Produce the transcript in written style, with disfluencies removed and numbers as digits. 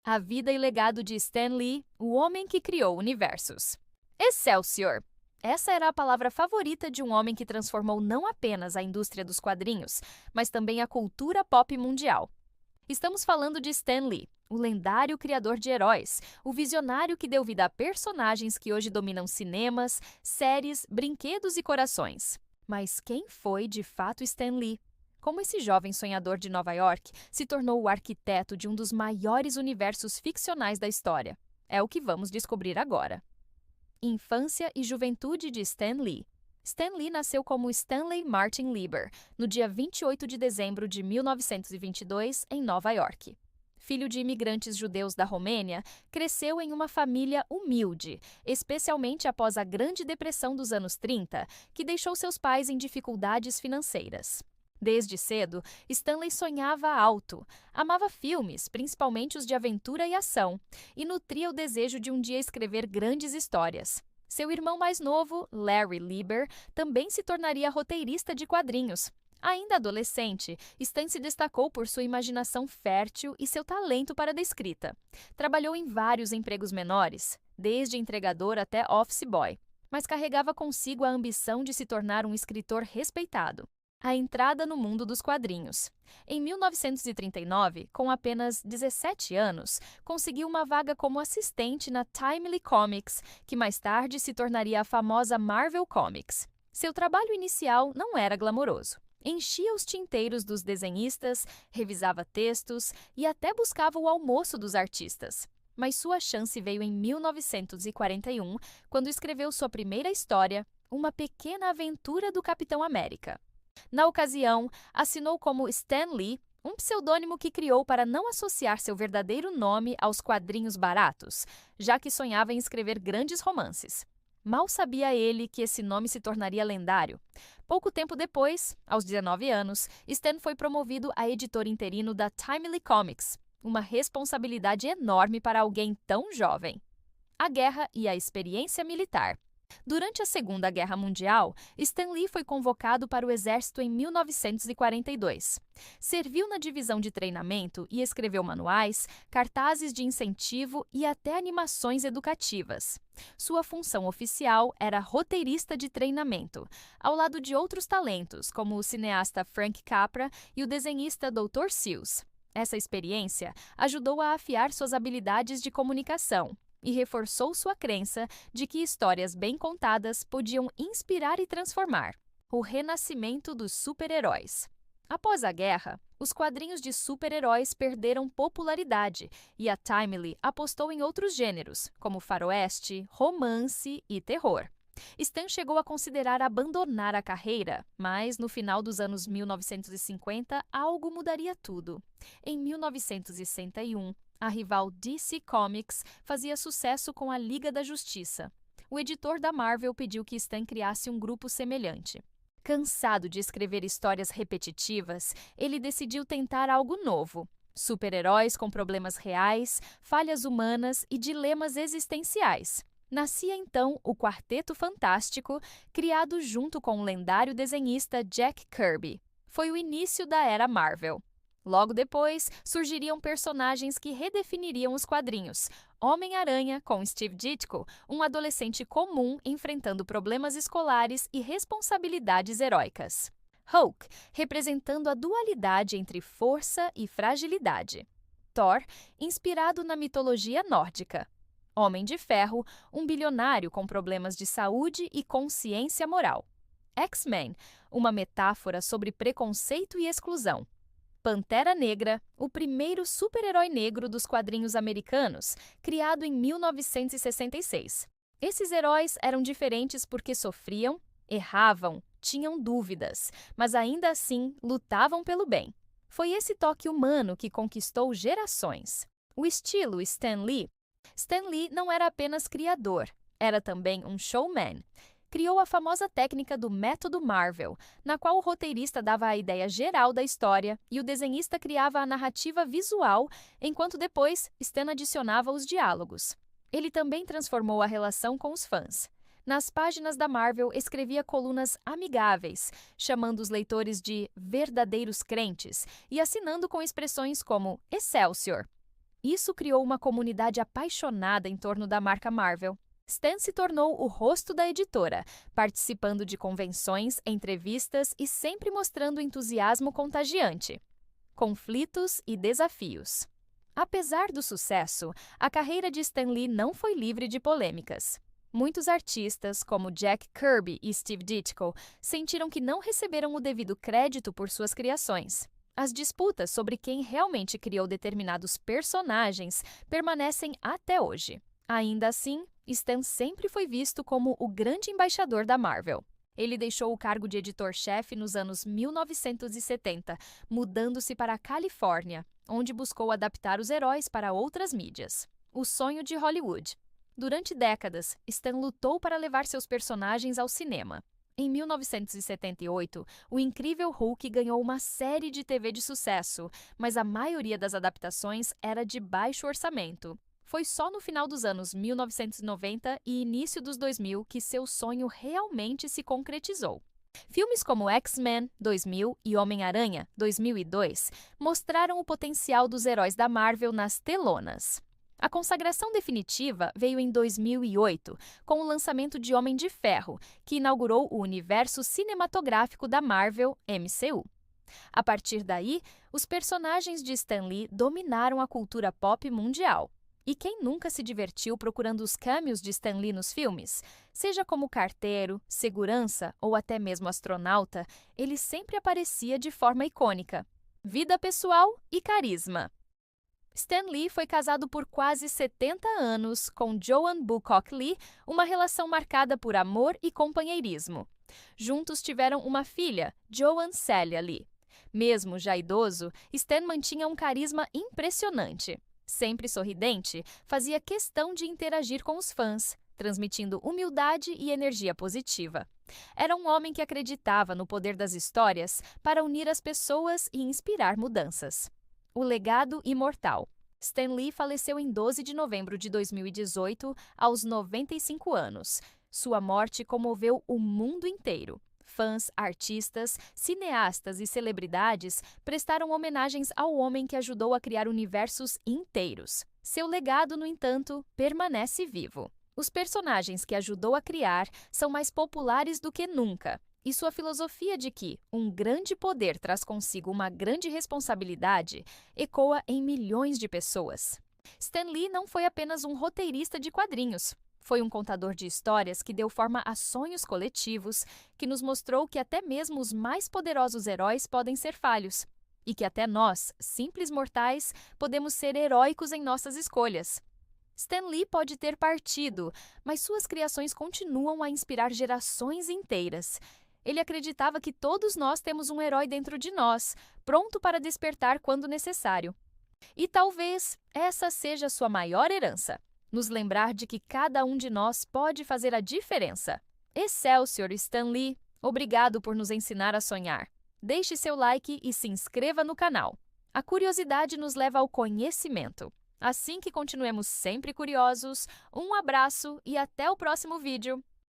A vida e legado de Stan Lee, o homem que criou universos. Excelsior! Essa era a palavra favorita de um homem que transformou não apenas a indústria dos quadrinhos, mas também a cultura pop mundial. Estamos falando de Stan Lee, o lendário criador de heróis, o visionário que deu vida a personagens que hoje dominam cinemas, séries, brinquedos e corações. Mas quem foi de fato Stan Lee? Como esse jovem sonhador de Nova York se tornou o arquiteto de um dos maiores universos ficcionais da história? É o que vamos descobrir agora. Infância e juventude de Stan Lee. Stan Lee nasceu como Stanley Martin Lieber, no dia 28 de dezembro de 1922, em Nova York. Filho de imigrantes judeus da Romênia, cresceu em uma família humilde, especialmente após a Grande Depressão dos anos 30, que deixou seus pais em dificuldades financeiras. Desde cedo, Stanley sonhava alto, amava filmes, principalmente os de aventura e ação, e nutria o desejo de um dia escrever grandes histórias. Seu irmão mais novo, Larry Lieber, também se tornaria roteirista de quadrinhos. Ainda adolescente, Stan se destacou por sua imaginação fértil e seu talento para a escrita. Trabalhou em vários empregos menores, desde entregador até office boy, mas carregava consigo a ambição de se tornar um escritor respeitado. A entrada no mundo dos quadrinhos. Em 1939, com apenas 17 anos, conseguiu uma vaga como assistente na Timely Comics, que mais tarde se tornaria a famosa Marvel Comics. Seu trabalho inicial não era glamouroso. Enchia os tinteiros dos desenhistas, revisava textos e até buscava o almoço dos artistas. Mas sua chance veio em 1941, quando escreveu sua primeira história, Uma Pequena Aventura do Capitão América. Na ocasião, assinou como Stan Lee, um pseudônimo que criou para não associar seu verdadeiro nome aos quadrinhos baratos, já que sonhava em escrever grandes romances. Mal sabia ele que esse nome se tornaria lendário. Pouco tempo depois, aos 19 anos, Stan foi promovido a editor interino da Timely Comics, uma responsabilidade enorme para alguém tão jovem. A guerra e a experiência militar. Durante a Segunda Guerra Mundial, Stan Lee foi convocado para o exército em 1942. Serviu na divisão de treinamento e escreveu manuais, cartazes de incentivo e até animações educativas. Sua função oficial era roteirista de treinamento, ao lado de outros talentos, como o cineasta Frank Capra e o desenhista Dr. Seuss. Essa experiência ajudou a afiar suas habilidades de comunicação e reforçou sua crença de que histórias bem contadas podiam inspirar e transformar. O renascimento dos super-heróis. Após a guerra, os quadrinhos de super-heróis perderam popularidade e a Timely apostou em outros gêneros, como faroeste, romance e terror. Stan chegou a considerar abandonar a carreira, mas no final dos anos 1950, algo mudaria tudo. Em 1961, a rival DC Comics fazia sucesso com a Liga da Justiça. O editor da Marvel pediu que Stan criasse um grupo semelhante. Cansado de escrever histórias repetitivas, ele decidiu tentar algo novo. Super-heróis com problemas reais, falhas humanas e dilemas existenciais. Nascia então o Quarteto Fantástico, criado junto com o lendário desenhista Jack Kirby. Foi o início da era Marvel. Logo depois, surgiriam personagens que redefiniriam os quadrinhos. Homem-Aranha, com Steve Ditko, um adolescente comum enfrentando problemas escolares e responsabilidades heróicas. Hulk, representando a dualidade entre força e fragilidade. Thor, inspirado na mitologia nórdica. Homem de Ferro, um bilionário com problemas de saúde e consciência moral. X-Men, uma metáfora sobre preconceito e exclusão. Pantera Negra, o primeiro super-herói negro dos quadrinhos americanos, criado em 1966. Esses heróis eram diferentes porque sofriam, erravam, tinham dúvidas, mas ainda assim lutavam pelo bem. Foi esse toque humano que conquistou gerações. O estilo Stan Lee. Stan Lee não era apenas criador, era também um showman. Criou a famosa técnica do método Marvel, na qual o roteirista dava a ideia geral da história e o desenhista criava a narrativa visual, enquanto depois Stan adicionava os diálogos. Ele também transformou a relação com os fãs. Nas páginas da Marvel, escrevia colunas amigáveis, chamando os leitores de verdadeiros crentes e assinando com expressões como Excelsior. Isso criou uma comunidade apaixonada em torno da marca Marvel. Stan se tornou o rosto da editora, participando de convenções, entrevistas e sempre mostrando entusiasmo contagiante. Conflitos e desafios. Apesar do sucesso, a carreira de Stan Lee não foi livre de polêmicas. Muitos artistas, como Jack Kirby e Steve Ditko, sentiram que não receberam o devido crédito por suas criações. As disputas sobre quem realmente criou determinados personagens permanecem até hoje. Ainda assim, Stan sempre foi visto como o grande embaixador da Marvel. Ele deixou o cargo de editor-chefe nos anos 1970, mudando-se para a Califórnia, onde buscou adaptar os heróis para outras mídias. O sonho de Hollywood. Durante décadas, Stan lutou para levar seus personagens ao cinema. Em 1978, o Incrível Hulk ganhou uma série de TV de sucesso, mas a maioria das adaptações era de baixo orçamento. Foi só no final dos anos 1990 e início dos 2000 que seu sonho realmente se concretizou. Filmes como X-Men 2000 e Homem-Aranha 2002 mostraram o potencial dos heróis da Marvel nas telonas. A consagração definitiva veio em 2008, com o lançamento de Homem de Ferro, que inaugurou o universo cinematográfico da Marvel, MCU. A partir daí, os personagens de Stan Lee dominaram a cultura pop mundial. E quem nunca se divertiu procurando os cameos de Stan Lee nos filmes? Seja como carteiro, segurança ou até mesmo astronauta, ele sempre aparecia de forma icônica. Vida pessoal e carisma. Stan Lee foi casado por quase 70 anos com Joanne Bocock Lee, uma relação marcada por amor e companheirismo. Juntos tiveram uma filha, Joanne Celia Lee. Mesmo já idoso, Stan mantinha um carisma impressionante. Sempre sorridente, fazia questão de interagir com os fãs, transmitindo humildade e energia positiva. Era um homem que acreditava no poder das histórias para unir as pessoas e inspirar mudanças. O legado imortal. Stan Lee faleceu em 12 de novembro de 2018, aos 95 anos. Sua morte comoveu o mundo inteiro. Fãs, artistas, cineastas e celebridades prestaram homenagens ao homem que ajudou a criar universos inteiros. Seu legado, no entanto, permanece vivo. Os personagens que ajudou a criar são mais populares do que nunca. E sua filosofia de que um grande poder traz consigo uma grande responsabilidade ecoa em milhões de pessoas. Stan Lee não foi apenas um roteirista de quadrinhos. Foi um contador de histórias que deu forma a sonhos coletivos, que nos mostrou que até mesmo os mais poderosos heróis podem ser falhos. E que até nós, simples mortais, podemos ser heróicos em nossas escolhas. Stan Lee pode ter partido, mas suas criações continuam a inspirar gerações inteiras. Ele acreditava que todos nós temos um herói dentro de nós, pronto para despertar quando necessário. E talvez essa seja a sua maior herança. Nos lembrar de que cada um de nós pode fazer a diferença. Excelsior, Stan Lee! Obrigado por nos ensinar a sonhar. Deixe seu like e se inscreva no canal. A curiosidade nos leva ao conhecimento. Assim que continuemos sempre curiosos, um abraço e até o próximo vídeo!